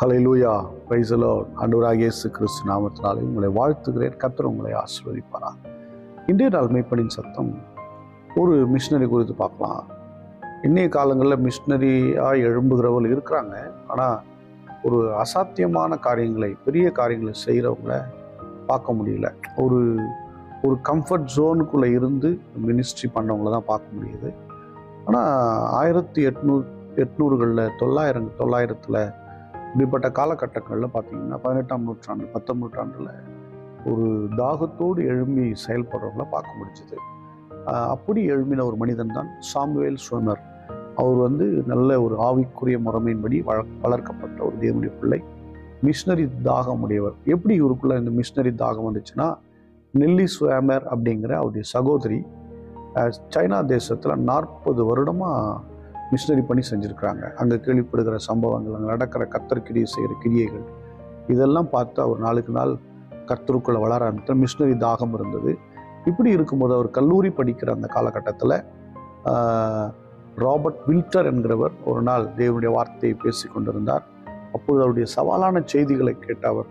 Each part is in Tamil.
Hallelujah, praise the Lord. ஆண்டவராகிய இயேசு கிறிஸ்து நாமத்தினாலே உங்களை வாழ்த்துகிறேன். கர்த்தர் உங்களை ஆசீர்வதிப்பாராக. இன்றைய நாள் மெய்ப்பனின் சத்தம் ஒரு மிஷினரி குறித்து பார்க்கலாம். இன்றைய காலங்களில் மிஷினரியாக எழும்புகிறவர்கள் இருக்கிறாங்க. ஆனால் ஒரு அசாத்தியமான காரியங்களை, பெரிய காரியங்களை செய்கிறவங்கள பார்க்க முடியல. ஒரு ஒரு கம்ஃபர்ட் ஜோனுக்குள்ளே இருந்து மினிஸ்ட்ரி பண்ணவங்கள தான் பார்க்க முடியுது. ஆனால் 1800களில் 900ல் இப்படிப்பட்ட காலகட்டங்களில் பார்த்தீங்கன்னா 18ஆம் நூற்றாண்டு 19ஆம் நூற்றாண்டில் ஒரு தாகத்தோடு எழும்பி செயல்படுறவங்கள பார்க்க முடிஞ்சது. அப்படி எழும்பின ஒரு மனிதன் தான் சாமுவேல் ஷோமர். அவர் நல்ல ஒரு ஆவிக்குரிய முறைமையின்படி வளர்க்கப்பட்ட ஒரு தேவனுடைய பிள்ளை, மிஷினரி தாகம் உடையவர். எப்படி இவருக்குள்ள இந்த மிஷினரி தாகம் வந்துச்சுன்னா, நெல்லி ஸ்வேமர் அப்படிங்கிற அவருடைய சகோதரி சைனா தேசத்தில் 40 வருடமாக மிஷினரி பண்ணி செஞ்சுருக்கிறாங்க. அங்கே கேள்விப்படுகிற சம்பவங்கள், அங்கே நடக்கிற கர்த்தர் கிரியை செய்கிற கிரியைகள், இதெல்லாம் பார்த்து அவர் நாளுக்கு நாள் கர்த்தருக்குள்ளே வளர ஆரம்பித்தார். மிஷினரி தாகம் இருந்தது. இப்படி இருக்கும்போது அவர் கல்லூரி படிக்கிற அந்த காலகட்டத்தில் ராபர்ட் வில்டர் என்கிறவர் ஒரு நாள் தேவனுடைய வார்த்தையை பேசி கொண்டிருந்தார். அப்போது அவருடைய சவாலான செய்திகளை கேட்டவர்,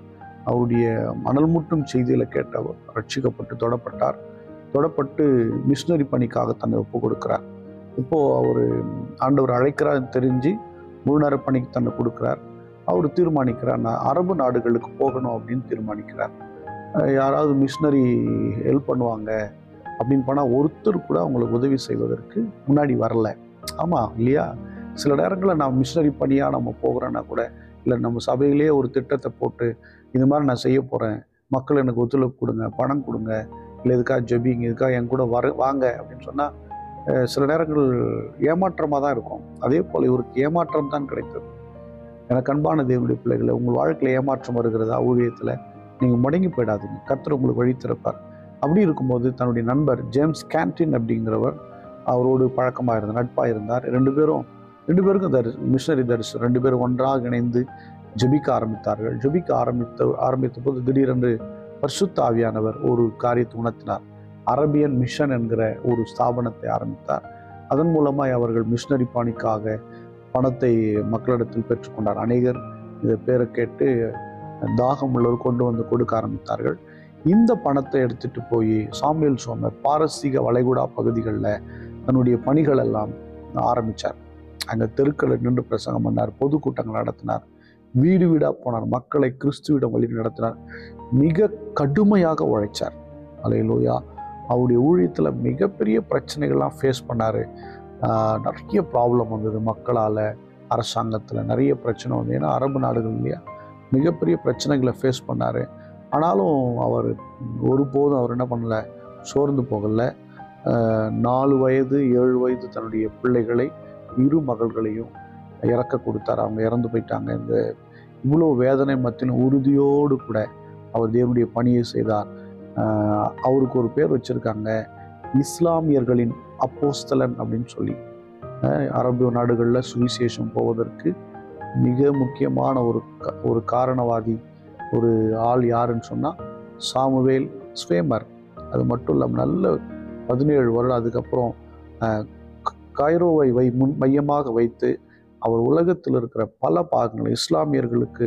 அவருடைய மணல் மூட்டும் செய்திகளை கேட்டவர் ரட்சிக்கப்பட்டு தொடப்பட்டு மிஷினரி பணிக்காக தன்னை ஒப்பு கொடுக்கிறார். இப்போது அவர் ஆண்டவர் அழைக்கிறார் தெரிஞ்சு முழுநேர பணிக்கு தன்னை கொடுக்குறார். அவர் தீர்மானிக்கிறார், நான் அரபு நாடுகளுக்கு போகணும் அப்படின்னு தீர்மானிக்கிறார். யாராவது மிஷினரி ஹெல்ப் பண்ணுவாங்க அப்படின்னு போனால் ஒருத்தர் கூட அவங்களுக்கு உதவி செய்வதற்கு முன்னாடி வரல. ஆமாம் இல்லையா? சில நேரங்களில் நான் மிஷினரி பணியாக நம்ம போகிறோன்னா கூட, இல்லை நம்ம சபையிலே ஒரு திட்டத்தை போட்டு இது மாதிரி நான் செய்ய போகிறேன், மக்கள் எனக்கு ஒத்துழைப்பு கொடுங்க, பணம் கொடுங்க, இல்லை இதுக்காக ஜெபிங்க, இதுக்காக என் கூட வாங்க அப்படின்னு சொன்னால் சில நேரங்கள் ஏமாற்றமாக தான் இருக்கும். அதே போல் இவருக்கு ஏமாற்றம் தான் கிடைத்தது. எனக்கு அன்பான தேவனுடைய பிள்ளைகளை, உங்கள் வாழ்க்கையில் ஏமாற்றம் வருகிறதா? ஊழியத்தில் நீங்கள் முடங்கி போயிடாதீங்க. கர்த்தர் உங்களுக்கு வழி திறப்பார். அப்படி இருக்கும்போது தன்னுடைய நண்பர் ஜேம்ஸ் கேன்டின் அப்படிங்கிறவர் அவரோடு பழக்கமாக இருந்தார், நட்பாக இருந்தார். ரெண்டு பேருக்கும் மிஷனரி தரிசனம். 2 பேரும் ஒன்றாக இணைந்து ஜெபிக்க ஆரம்பித்தார்கள். ஆரம்பித்த போது திடீரென்று பரிசுத்த ஆவியானவர் ஒரு காரியத்தை உணர்த்தினார். அரபியன் மிஷன் என்கிற ஒரு ஸ்தாபனத்தை ஆரம்பித்தார். அதன் மூலமாக அவர்கள் மிஷினரி பணிக்காக பணத்தை மக்களிடத்தில் பெற்றுக்கொண்டார். அநேகர் இதை பேரை கேட்டு தாகம் உள்ளவர் கொண்டு வந்து கொடுக்க ஆரம்பித்தார்கள். இந்த பணத்தை எடுத்துட்டு போய் சாமுவேல் ஷோமர் பாரசீக வளைகுடா பகுதிகளில் தன்னுடைய பணிகள் எல்லாம் ஆரம்பித்தார். அங்கே தெருக்களை நின்று பிரசங்கம் பண்ணார், பொதுக்கூட்டங்கள் நடத்தினார், வீடு வீடாக போனார், மக்களை கிறிஸ்துவிடம் வழி நடத்தினார், மிக கடுமையாக உழைச்சார். அல்லேலூயா. அவருடைய ஊழியத்தில் மிகப்பெரிய பிரச்சனைகள்லாம் ஃபேஸ் பண்ணார். நிறைய ப்ராப்ளம் வந்தது மக்களால், அரசாங்கத்தில் நிறைய பிரச்சனை வந்து. ஏன்னா அரபு நாடுகள் இல்லையா, மிகப்பெரிய பிரச்சனைகளை ஃபேஸ் பண்ணார். ஆனாலும் அவர் ஒருபோதும் அவர் என்ன பண்ணலை, சோர்ந்து போகலை. 4 வயது 7 வயது தன்னுடைய பிள்ளைகளை, 2 மகள்களையும் இறக்க கொடுத்தார். அவங்க இறந்து போயிட்டாங்க. இந்த இவ்வளோ வேதனை மத்தியிலும் உறுதியோடு கூட அவர் தேவனுடைய பணியை செய்தார். அவருக்கு ஒரு பேர் வச்சுருக்காங்க, இஸ்லாமியர்களின் அப்போஸ்தலன் அப்படின்னு சொல்லி. அரபு நாடுகளில் சுவிசேஷம் போவதற்கு மிக முக்கியமான ஒரு காரணவாதி ஒரு ஆள் யாருன்னு சொன்னால் சாமுவேல் ஷோமர். அது மட்டும் இல்லாமல் நல்ல 17 வருடம் அதுக்கப்புறம் கைரோவை மையமாக வைத்து அவர் உலகத்தில் இருக்கிற பல பாகங்களை இஸ்லாமியர்களுக்கு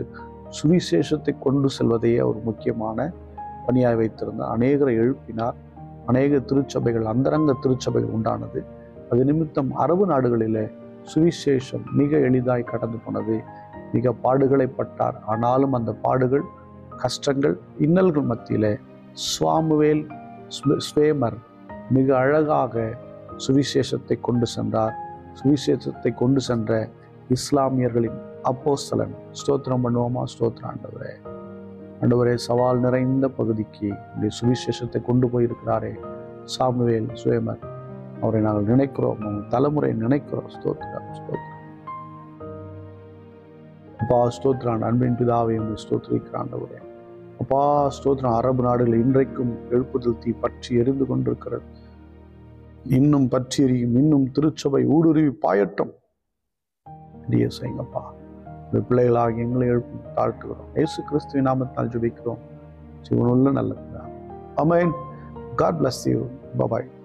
சுவிசேஷத்தை கொண்டு செல்வதையே ஒரு முக்கியமான பணியாக வைத்திருந்தார். அநேகரை எழுப்பினார். அநேக திருச்சபைகள், அந்தரங்க திருச்சபைகள் உண்டானது. அது நிமித்தம் அரபு நாடுகளில் சுவிசேஷம் மிக எளிதாய் கடந்து போனது. மிக பாடுகளை பட்டார். ஆனாலும் அந்த பாடுகள், கஷ்டங்கள், இன்னல்கள் மத்தியில் சாமுவேல் ஷோமர் மிக அழகாக சுவிசேஷத்தை கொண்டு சென்றார். சுவிசேஷத்தை கொண்டு சென்ற இஸ்லாமியர்களின் அப்போஸ்தலன். ஸ்தோத்திரம் பண்ணுவோமா? ஸ்தோத்திரம் ஆண்டவரே. ஆண்டவரே, சவால் நிறைந்த பகுதிக்கு இப்படி சுவிசேஷத்தை கொண்டு போயிருக்கிறாரே சாமுவேல் ஷோமர், அவரை நாங்கள் நினைக்கிறோம், உங்கள் தலைமுறை நினைக்கிறோம். ஸ்தோத்திரம் ஸ்தோத்திரம் அப்பா. ஸ்தோத்திரம் அன்பின் பிதாவை உங்கள் ஸ்தோத்திரிக்கிற ஆண்டவரே. அப்பா ஸ்தோத்திரம். அரபு நாடுகளில் இன்றைக்கும் எழுப்புதல் தீ பற்றி எரிந்து கொண்டிருக்கிறது. இன்னும் பற்றி எரியும். இன்னும் திருச்சபை ஊடுருவி பாயட்டும். பெரிய செய்யுங்கப்பா. இந்த பிள்ளைகளாக எங்களை எழுப்பி தாழ்த்துகிறோம். இயேசு கிறிஸ்துவின் நாமத்தால் ஜெபிக்கிறோம். ஜீவனுள்ள நல்ல பிதாவே. ஆமென். God bless you. Bye bye.